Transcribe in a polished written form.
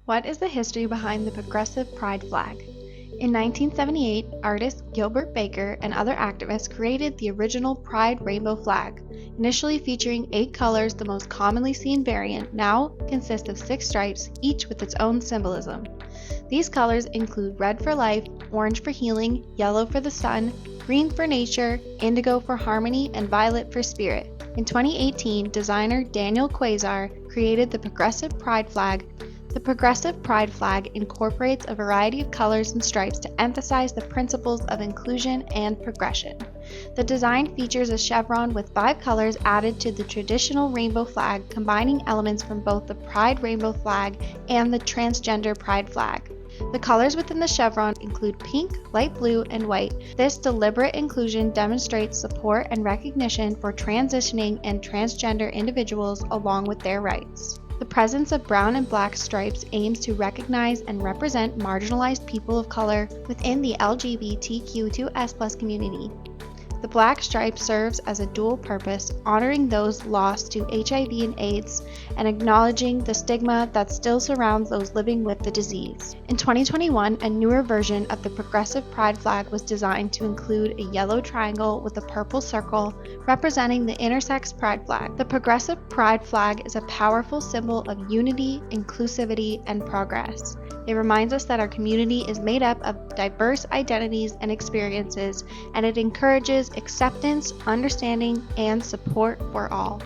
What is the history behind the progressive pride flag? In 1978, artist Gilbert Baker and other activists created the original Pride rainbow flag, initially featuring 8 colors. The most commonly seen variant now consists of 6 stripes, each with its own symbolism. These colors include red for life, orange for healing, yellow for the sun, green for nature, indigo for harmony, and violet for spirit. In 2018, designer Daniel Quasar created the Progressive Pride flag. The Progressive Pride flag incorporates a variety of colors and stripes to emphasize the principles of inclusion and progression. The design features a chevron with 5 colors added to the traditional rainbow flag, combining elements from both the Pride rainbow flag and the transgender Pride flag. The colors within the chevron include pink, light blue, and white. This deliberate inclusion demonstrates support and recognition for transitioning and transgender individuals along with their rights. The presence of brown and black stripes aims to recognize and represent marginalized people of color within the LGBTQ2S+ community. The black stripe serves as a dual purpose, honoring those lost to HIV and AIDS and acknowledging the stigma that still surrounds those living with the disease. In 2021, a newer version of the Progressive Pride flag was designed to include a yellow triangle with a purple circle representing the intersex pride flag. The Progressive Pride flag is a powerful symbol of unity, inclusivity, and progress. It reminds us that our community is made up of diverse identities and experiences, and it encourages acceptance, understanding, and support for all.